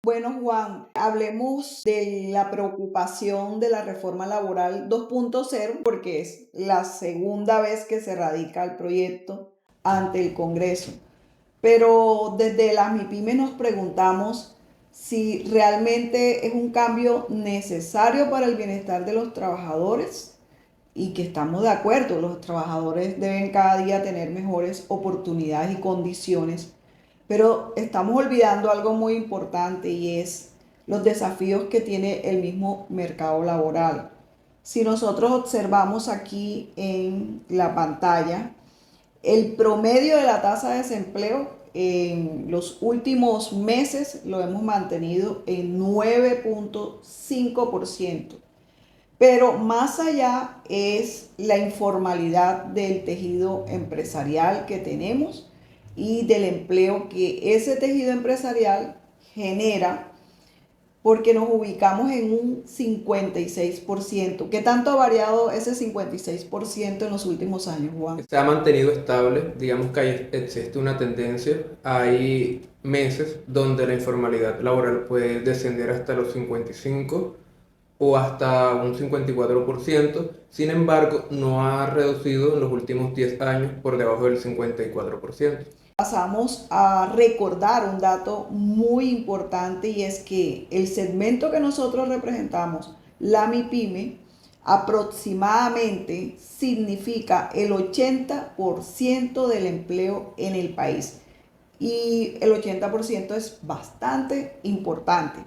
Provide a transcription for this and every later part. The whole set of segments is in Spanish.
Bueno, Juan, hablemos de la preocupación de la reforma laboral 2.0 porque es la segunda vez que se radica el proyecto ante el Congreso. Pero desde las MIPYME nos preguntamos si realmente es un cambio necesario para el bienestar de los trabajadores y que estamos de acuerdo, los trabajadores deben cada día tener mejores oportunidades y condiciones, pero estamos olvidando algo muy importante y es los desafíos que tiene el mismo mercado laboral. Si nosotros observamos aquí en la pantalla, el promedio de la tasa de desempleo en los últimos meses lo hemos mantenido en 9.5%. Pero más allá es la informalidad del tejido empresarial que tenemos y del empleo que ese tejido empresarial genera porque nos ubicamos en un 56%. ¿Qué tanto ha variado ese 56% en los últimos años, Juan? Se ha mantenido estable, digamos que existe una tendencia. Hay meses donde la informalidad laboral puede descender hasta los 55 o hasta un 54%. Sin embargo, no ha reducido en los últimos 10 años por debajo del 54%. Pasamos a recordar un dato muy importante y es que el segmento que nosotros representamos, la MIPYME, aproximadamente significa el 80% del empleo en el país y el 80% es bastante importante.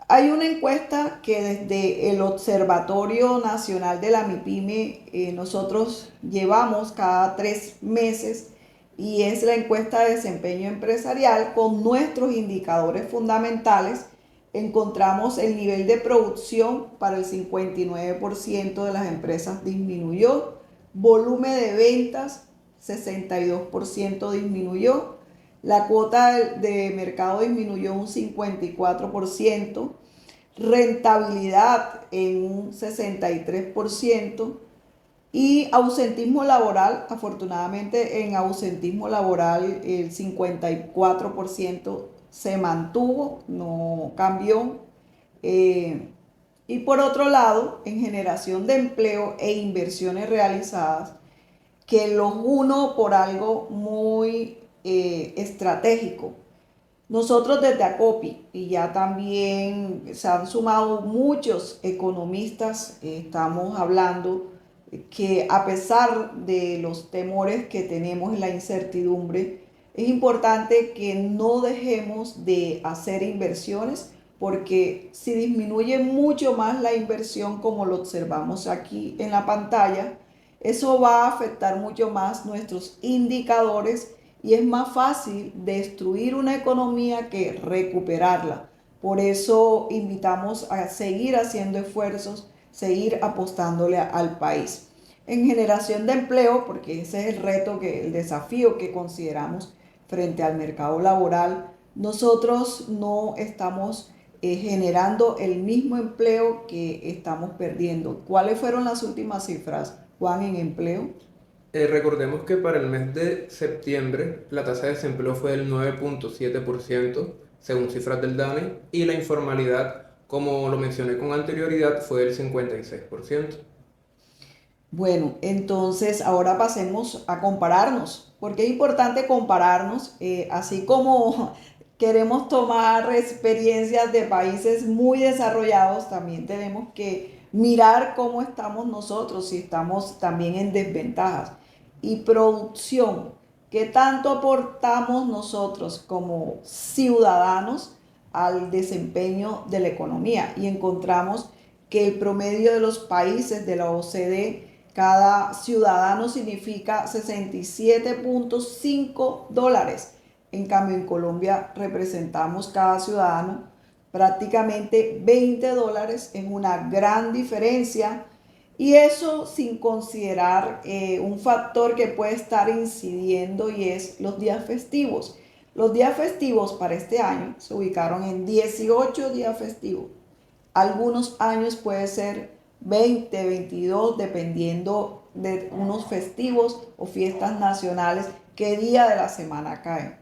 Hay una encuesta que desde el Observatorio Nacional de la MIPYME nosotros llevamos cada 3 meses y es la encuesta de desempeño empresarial con nuestros indicadores fundamentales. Encontramos el nivel de producción para el 59% de las empresas disminuyó, volumen de ventas 62% disminuyó, la cuota de mercado disminuyó un 54%, rentabilidad en un 63% y ausentismo laboral, afortunadamente en ausentismo laboral el 54% se mantuvo, no cambió. Y por otro lado, en generación de empleo e inversiones realizadas, que los uno por algo muy estratégico. Nosotros desde ACOPI y ya también se han sumado muchos economistas, estamos hablando que a pesar de los temores que tenemos y la incertidumbre, es importante que no dejemos de hacer inversiones porque si disminuye mucho más la inversión como lo observamos aquí en la pantalla, eso va a afectar mucho más nuestros indicadores y es más fácil destruir una economía que recuperarla. Por eso invitamos a seguir haciendo esfuerzos, seguir apostándole al país. En generación de empleo, porque ese es el reto, el desafío que consideramos frente al mercado laboral, nosotros no estamos generando el mismo empleo que estamos perdiendo. ¿Cuáles fueron las últimas cifras, Juan, en empleo? Recordemos que para el mes de septiembre la tasa de desempleo fue del 9.7% según cifras del DANE y la informalidad, como lo mencioné con anterioridad, fue del 56%. Bueno, entonces ahora pasemos a compararnos, porque es importante compararnos, así como queremos tomar experiencias de países muy desarrollados, también tenemos que mirar cómo estamos nosotros, si estamos también en desventajas. Y producción, ¿qué tanto aportamos nosotros como ciudadanos al desempeño de la economía? Y encontramos que el promedio de los países de la OCDE, cada ciudadano significa 67.5 dólares. En cambio, en Colombia representamos cada ciudadano prácticamente 20 dólares, en una gran diferencia. Y eso sin considerar un factor que puede estar incidiendo y es los días festivos. Los días festivos para este año se ubicaron en 18 días festivos. Algunos años puede ser 20, 22, dependiendo de unos festivos o fiestas nacionales, qué día de la semana caen.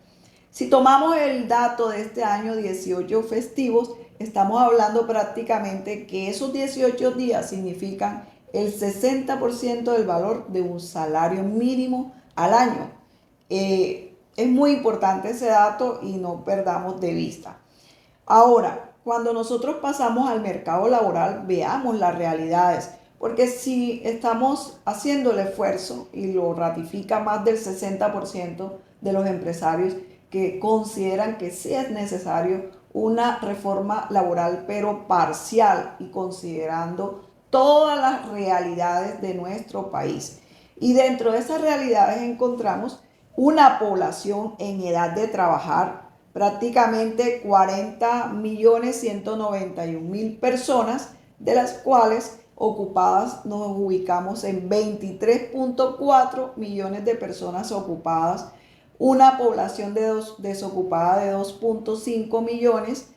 Si tomamos el dato de este año, 18 festivos, estamos hablando prácticamente que esos 18 días significan el 60% del valor de un salario mínimo al año. Es muy importante ese dato y no perdamos de vista. Ahora, cuando nosotros pasamos al mercado laboral, veamos las realidades, porque si estamos haciendo el esfuerzo, y lo ratifica más del 60% de los empresarios que consideran que sí es necesario una reforma laboral, pero parcial y considerando todas las realidades de nuestro país. Y dentro de esas realidades encontramos una población en edad de trabajar, prácticamente 40.191.000 personas, de las cuales ocupadas nos ubicamos en 23.4 millones de personas ocupadas, una población desocupada de 2.5 millones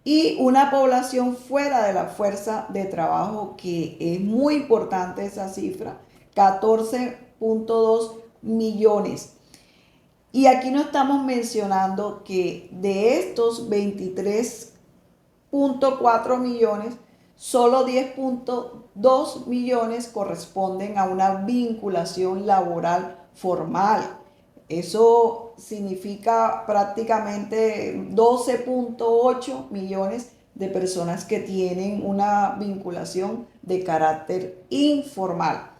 y una población fuera de la fuerza de trabajo, que es muy importante esa cifra, 14.2 millones. Y aquí no estamos mencionando que de estos 23.4 millones, solo 10.2 millones corresponden a una vinculación laboral formal. Eso significa prácticamente 12.8 millones de personas que tienen una vinculación de carácter informal.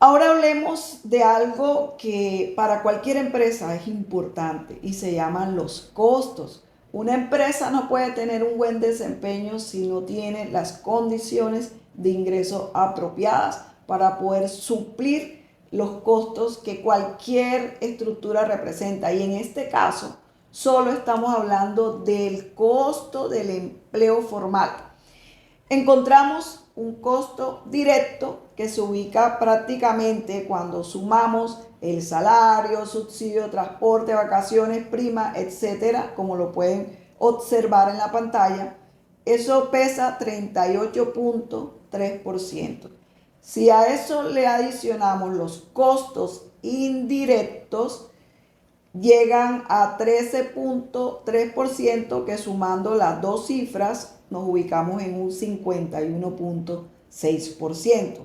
Ahora hablemos de algo que para cualquier empresa es importante y se llaman los costos. Una empresa no puede tener un buen desempeño si no tiene las condiciones de ingreso apropiadas para poder suplir los costos que cualquier estructura representa. Y en este caso, solo estamos hablando del costo del empleo formal. Encontramos un costo directo que se ubica prácticamente cuando sumamos el salario, subsidio, transporte, vacaciones, prima, etcétera, como lo pueden observar en la pantalla. Eso pesa 38.3%. Si a eso le adicionamos los costos indirectos, llegan a 13.3%, que sumando las dos cifras nos ubicamos en un 51.6%.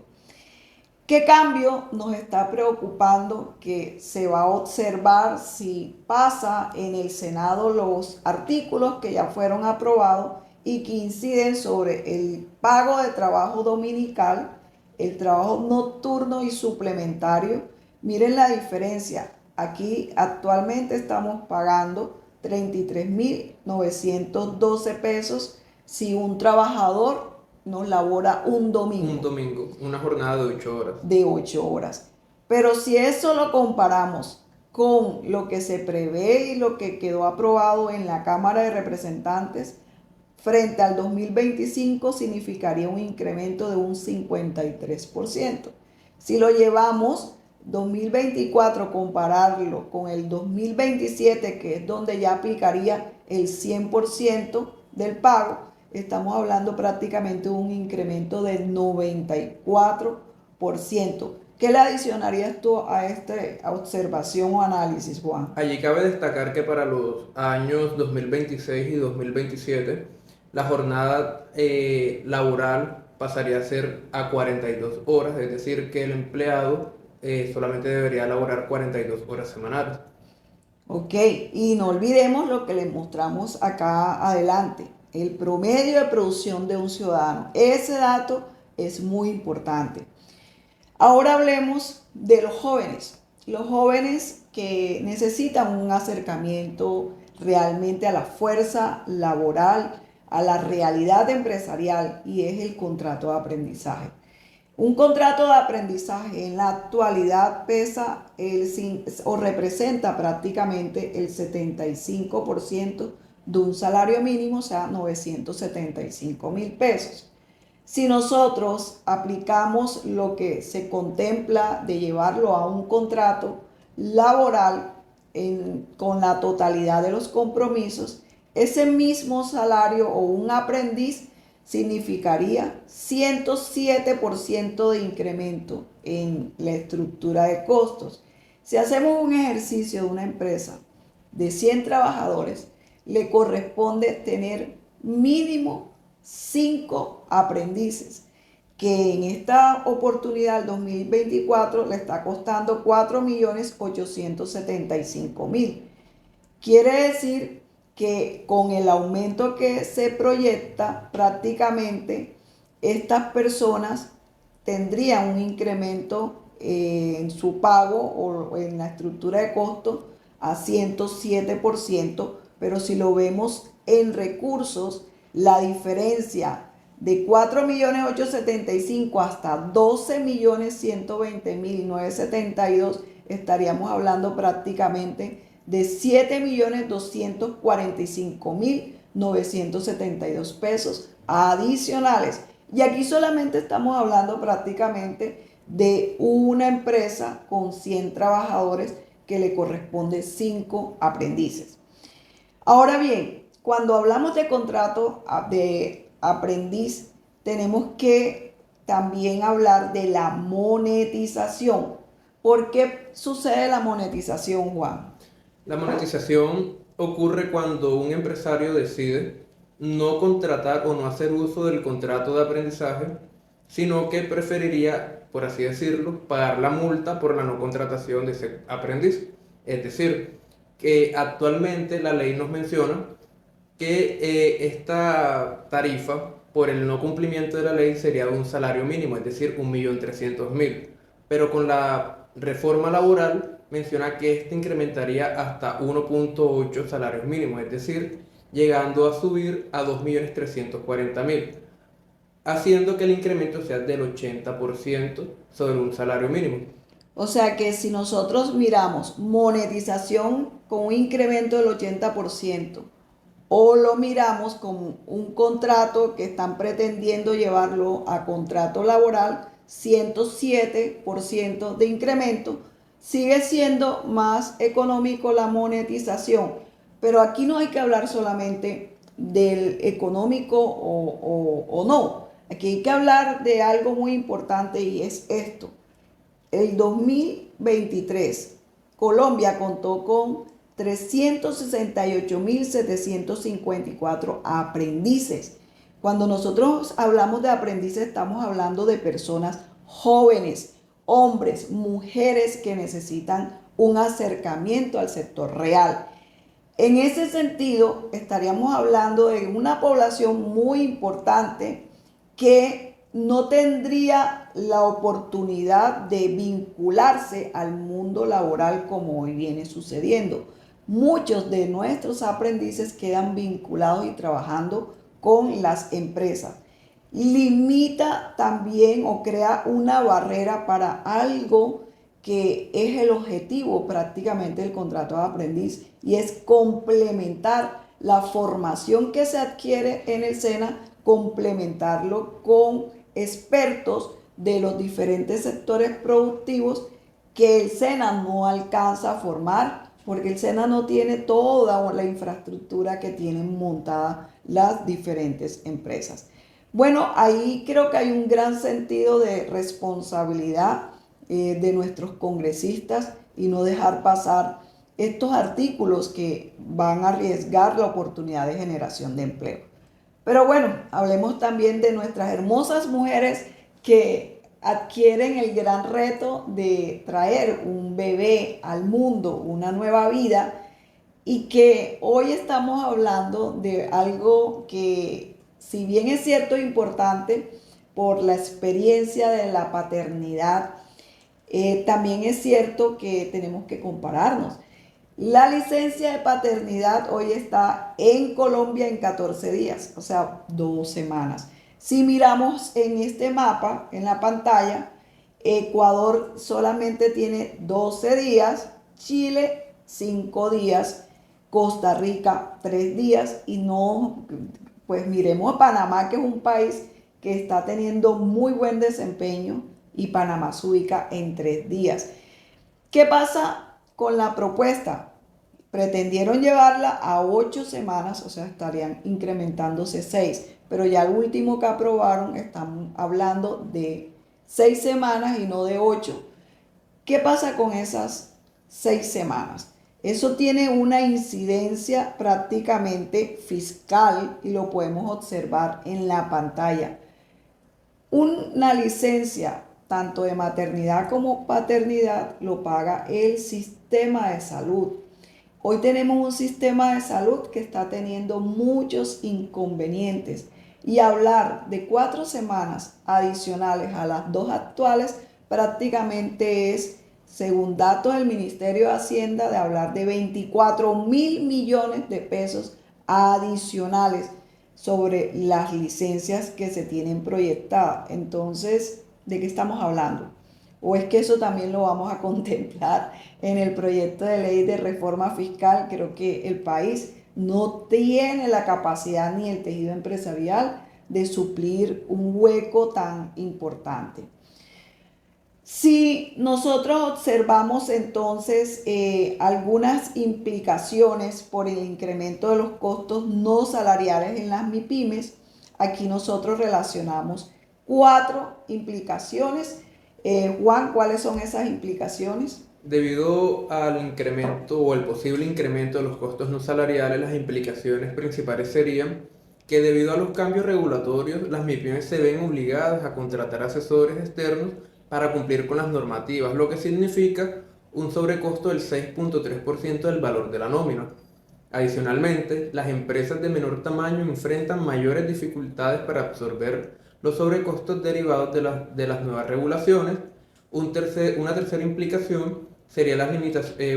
¿Qué cambio nos está preocupando que se va a observar si pasa en el Senado los artículos que ya fueron aprobados y que inciden sobre el pago de trabajo dominical, el trabajo nocturno y suplementario? Miren la diferencia. Aquí actualmente estamos pagando 33.912 pesos si un trabajador nos labora un domingo. Un domingo, una jornada de 8 horas. De 8 horas. Pero si eso lo comparamos con lo que se prevé y lo que quedó aprobado en la Cámara de Representantes, frente al 2025 significaría un incremento de un 53%. Si lo llevamos 2024, compararlo con el 2027, que es donde ya aplicaría el 100% del pago, estamos hablando prácticamente de un incremento del 94%. ¿Qué le adicionarías tú a esta observación o análisis, Juan? Allí cabe destacar que para los años 2026 y 2027, la jornada laboral pasaría a ser a 42 horas, es decir, que el empleado solamente debería laborar 42 horas semanales. Ok, y no olvidemos lo que les mostramos acá adelante, el promedio de producción de un ciudadano. Ese dato es muy importante. Ahora hablemos de los jóvenes que necesitan un acercamiento realmente a la fuerza laboral, a la realidad empresarial, y es el contrato de aprendizaje. Un contrato de aprendizaje en la actualidad pesa o representa prácticamente el 75% de un salario mínimo, o sea, 975.000 pesos. Si nosotros aplicamos lo que se contempla de llevarlo a un contrato laboral con la totalidad de los compromisos, ese mismo salario o un aprendiz significaría 107% de incremento en la estructura de costos. Si hacemos un ejercicio de una empresa de 100 trabajadores, le corresponde tener mínimo 5 aprendices, que en esta oportunidad, el 2024, le está costando 4.875.000. Quiere decir que con el aumento que se proyecta, prácticamente estas personas tendrían un incremento en su pago o en la estructura de costo a 107%, pero si lo vemos en recursos, la diferencia de 4.875.000 hasta 12.120.972, estaríamos hablando prácticamente de 7.245.972 pesos adicionales. Y aquí solamente estamos hablando prácticamente de una empresa con 100 trabajadores que le corresponde 5 aprendices. Ahora bien, cuando hablamos de contrato de aprendiz, tenemos que también hablar de la monetización. ¿Por qué sucede la monetización, Juan? La monetización ocurre cuando un empresario decide no contratar o no hacer uso del contrato de aprendizaje, sino que preferiría, por así decirlo, pagar la multa por la no contratación de ese aprendiz. Es decir, que actualmente la ley nos menciona que esta tarifa por el no cumplimiento de la ley sería de un salario mínimo, es decir, 1.300.000. Pero con la reforma laboral menciona que este incrementaría hasta 1.8 salarios mínimos, es decir, llegando a subir a 2.340.000, haciendo que el incremento sea del 80% sobre un salario mínimo. O sea que si nosotros miramos monetización con un incremento del 80%, o lo miramos con un contrato que están pretendiendo llevarlo a contrato laboral, 107% de incremento, sigue siendo más económico la monetización. Pero aquí no hay que hablar solamente del económico o no. Aquí hay que hablar de algo muy importante, y es esto. El 2023, Colombia contó con 368.754 aprendices. Cuando nosotros hablamos de aprendices, estamos hablando de personas jóvenes, hombres, mujeres que necesitan un acercamiento al sector real. En ese sentido, estaríamos hablando de una población muy importante que no tendría la oportunidad de vincularse al mundo laboral como hoy viene sucediendo. Muchos de nuestros aprendices quedan vinculados y trabajando con las empresas. Limita también o crea una barrera para algo que es el objetivo prácticamente del contrato de aprendiz, y es complementar la formación que se adquiere en el SENA, complementarlo con expertos de los diferentes sectores productivos que el SENA no alcanza a formar, porque el SENA no tiene toda la infraestructura que tienen montada las diferentes empresas. Bueno, ahí creo que hay un gran sentido de responsabilidad de nuestros congresistas, y no dejar pasar estos artículos que van a arriesgar la oportunidad de generación de empleo. Pero bueno, hablemos también de nuestras hermosas mujeres que adquieren el gran reto de traer un bebé al mundo, una nueva vida, y que hoy estamos hablando de algo que, si bien es cierto, es importante por la experiencia de la paternidad, también es cierto que tenemos que compararnos. La licencia de paternidad hoy está en Colombia en 14 días, o sea, 2 semanas. Si miramos en este mapa, en la pantalla, Ecuador solamente tiene 12 días, Chile 5 días, Costa Rica 3 días, y no, pues miremos a Panamá, que es un país que está teniendo muy buen desempeño, y Panamá se ubica en 3 días. ¿Qué pasa con la propuesta? Pretendieron llevarla a 8 semanas, o sea, estarían incrementándose 6, pero ya el último que aprobaron están hablando de 6 semanas y no de 8. ¿Qué pasa con esas 6 semanas? Eso tiene una incidencia prácticamente fiscal y lo podemos observar en la pantalla. Una licencia tanto de maternidad como paternidad lo paga el sistema de salud. Hoy tenemos un sistema de salud que está teniendo muchos inconvenientes y hablar de 4 semanas adicionales a las 2 actuales prácticamente es, según datos del Ministerio de Hacienda, de hablar de 24.000 millones de pesos adicionales sobre las licencias que se tienen proyectadas. Entonces, ¿de qué estamos hablando? ¿O es que eso también lo vamos a contemplar en el proyecto de ley de reforma fiscal? Creo que el país no tiene la capacidad ni el tejido empresarial de suplir un hueco tan importante. Si nosotros observamos entonces algunas implicaciones por el incremento de los costos no salariales en las MIPYMES, aquí nosotros relacionamos 4 implicaciones. Juan, ¿cuáles son esas implicaciones? Debido al incremento o el posible incremento de los costos no salariales, las implicaciones principales serían que debido a los cambios regulatorios, las MIPYMES se ven obligadas a contratar asesores externos para cumplir con las normativas, lo que significa un sobrecosto del 6.3% del valor de la nómina. Adicionalmente, las empresas de menor tamaño enfrentan mayores dificultades para absorber los sobrecostos derivados de las nuevas regulaciones. Una tercera implicación sería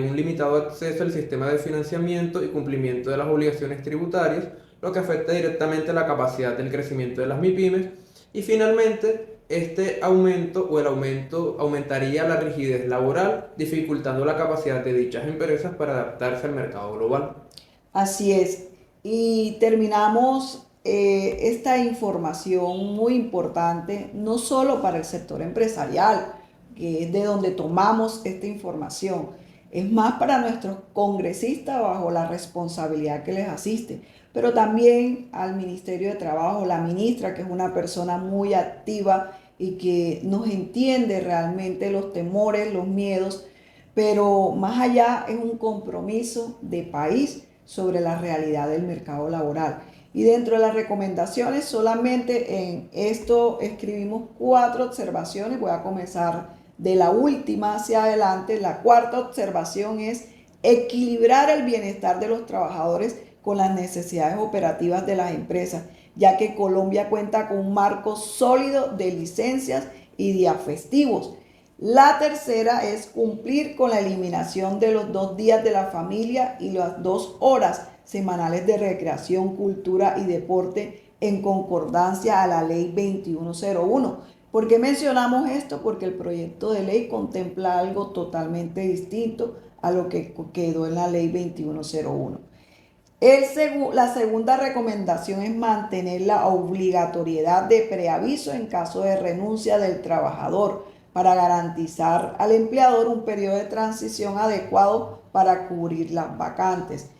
un limitado acceso al sistema de financiamiento y cumplimiento de las obligaciones tributarias, lo que afecta directamente la capacidad del crecimiento de las MIPYMES. Y finalmente, este aumento o el aumento aumentaría la rigidez laboral, dificultando la capacidad de dichas empresas para adaptarse al mercado global. Así es. Y terminamos esta información muy importante, no solo para el sector empresarial, que es de donde tomamos esta información, es más para nuestros congresistas bajo la responsabilidad que les asiste, pero también al Ministerio de Trabajo, la ministra, que es una persona muy activa y que nos entiende realmente los temores, los miedos, pero más allá es un compromiso de país sobre la realidad del mercado laboral. Y dentro de las recomendaciones, solamente en esto escribimos 4 observaciones. Voy a comenzar de la última hacia adelante. La cuarta observación es equilibrar el bienestar de los trabajadores con las necesidades operativas de las empresas, ya que Colombia cuenta con un marco sólido de licencias y días festivos. La tercera es cumplir con la eliminación de los 2 días de la familia y las 2 horas semanales de recreación, cultura y deporte en concordancia a la ley 2101. ¿Por qué mencionamos esto? Porque el proyecto de ley contempla algo totalmente distinto a lo que quedó en la ley 2101. La segunda recomendación es mantener la obligatoriedad de preaviso en caso de renuncia del trabajador para garantizar al empleador un periodo de transición adecuado para cubrir las vacantes.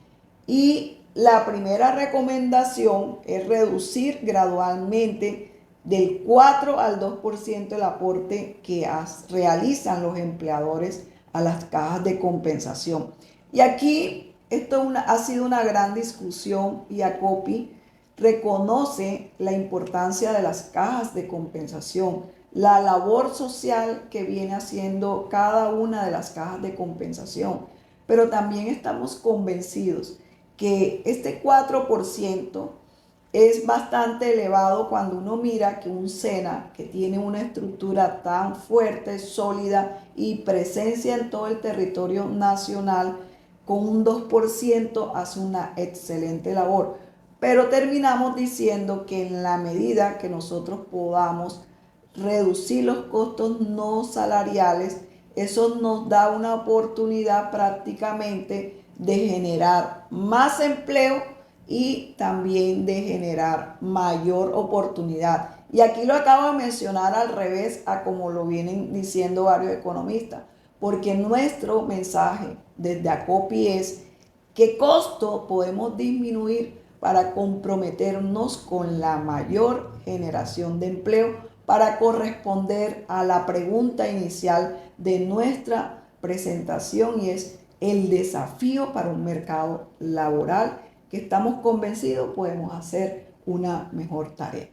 Y la primera recomendación es reducir gradualmente del 4 al 2% el aporte que realizan los empleadores a las cajas de compensación. Y aquí esto ha sido una gran discusión y ACOPI reconoce la importancia de las cajas de compensación, la labor social que viene haciendo cada una de las cajas de compensación, pero también estamos convencidos que este 4% es bastante elevado cuando uno mira que un SENA que tiene una estructura tan fuerte, sólida y presencia en todo el territorio nacional, con un 2% hace una excelente labor. Pero terminamos diciendo que en la medida que nosotros podamos reducir los costos no salariales, eso nos da una oportunidad prácticamente de generar más empleo y también de generar mayor oportunidad. Y aquí lo acabo de mencionar al revés a como lo vienen diciendo varios economistas, porque nuestro mensaje desde ACOPI es qué costo podemos disminuir para comprometernos con la mayor generación de empleo, para corresponder a la pregunta inicial de nuestra presentación, y es el desafío para un mercado laboral que estamos convencidos podemos hacer una mejor tarea.